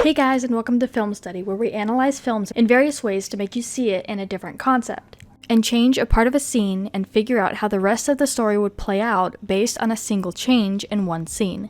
Hey guys, and welcome to Film Study, where we analyze films in various ways to make you see it in a different concept, and change a part of a scene and figure out how the rest of the story would play out based on a single change in one scene.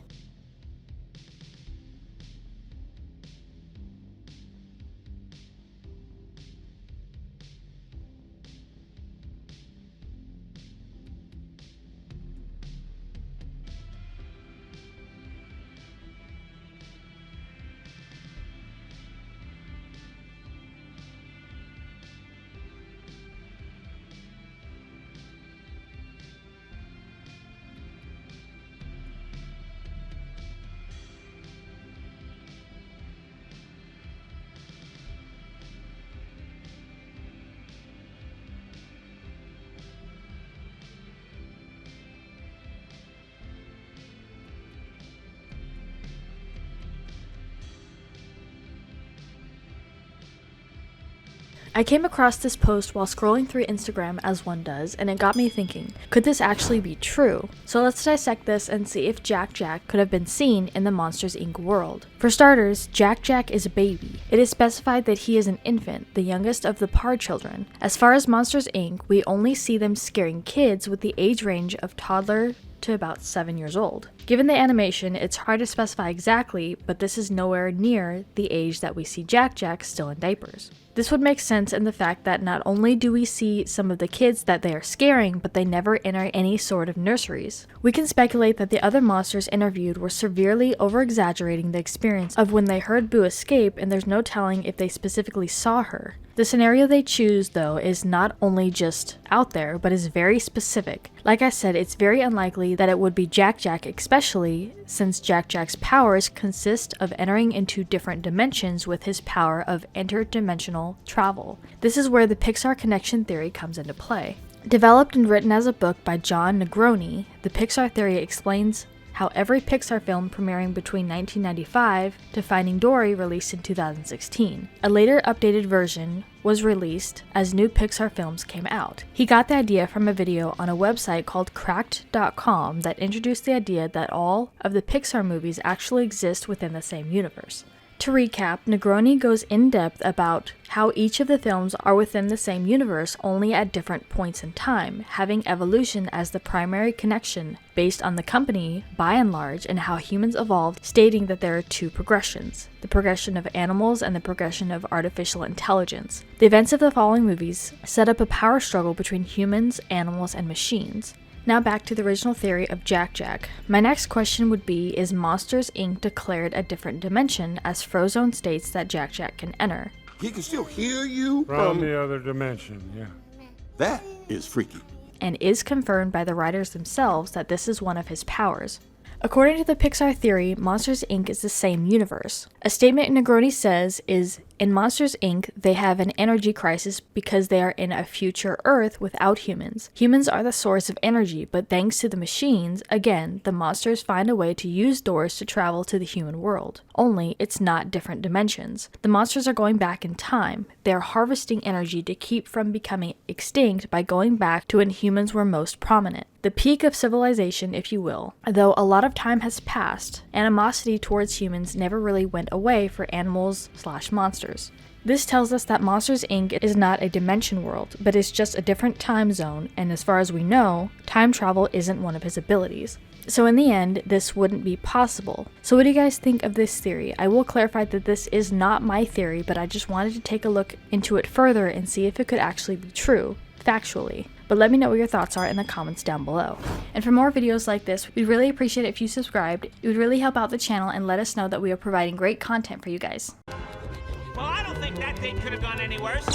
I came across this post while scrolling through Instagram as one does, and it got me thinking, could this actually be true? So let's dissect this and see if Jack Jack could have been seen in the Monsters, Inc. world. For starters, Jack Jack is a baby. It is specified that he is an infant, the youngest of the Parr children. As far as Monsters, Inc., we only see them scaring kids with the age range of toddler to about 7 years old. Given the animation, it's hard to specify exactly, but this is nowhere near the age that we see Jack Jack still in diapers. This would make sense in the fact that not only do we see some of the kids that they are scaring, but they never enter any sort of nurseries. We can speculate that the other monsters interviewed were severely over-exaggerating the experience of when they heard Boo escape, and there's no telling if they specifically saw her. The scenario they choose, though, is not only just out there, but is very specific. Like I said, it's very unlikely that it would be Jack Jack, especially since Jack Jack's powers consist of entering into different dimensions with his power of interdimensional travel. This is where the Pixar connection theory comes into play. Developed and written as a book by Jon Negroni, the Pixar theory explains how every Pixar film premiering between 1995 to Finding Dory released in 2016. A later updated version was released as new Pixar films came out. He got the idea from a video on a website called Cracked.com that introduced the idea that all of the Pixar movies actually exist within the same universe. To recap, Negroni goes in depth about how each of the films are within the same universe, only at different points in time, having evolution as the primary connection based on the company by and large, and how humans evolved, stating that there are two progressions: the progression of animals and the progression of artificial intelligence. The events of the following movies set up a power struggle between humans, animals, and machines. Now back to the original theory of Jack Jack. My next question would be, is Monsters, Inc. declared a different dimension, as Frozone states that Jack Jack can enter? He can still hear you From the other dimension, yeah. That is freaky. And is confirmed by the writers themselves that this is one of his powers. According to the Pixar theory, Monsters, Inc. is the same universe. A statement Negroni says is, in Monsters, Inc., they have an energy crisis because they are in a future Earth without humans. Humans are the source of energy, but thanks to the machines, again, the monsters find a way to use doors to travel to the human world. Only, it's not different dimensions. The monsters are going back in time. They are harvesting energy to keep from becoming extinct by going back to when humans were most prominent. The peak of civilization, if you will. Though a lot of time has passed, animosity towards humans never really went away for animals/monsters. This tells us that Monsters, Inc. is not a dimension world, but is just a different time zone, and as far as we know, time travel isn't one of his abilities. So in the end, this wouldn't be possible. So what do you guys think of this theory? I will clarify that this is not my theory, but I just wanted to take a look into it further and see if it could actually be true, factually. But let me know what your thoughts are in the comments down below. And for more videos like this, we'd really appreciate it if you subscribed. It would really help out the channel and let us know that we are providing great content for you guys. Well, I don't think that date could have gone any worse.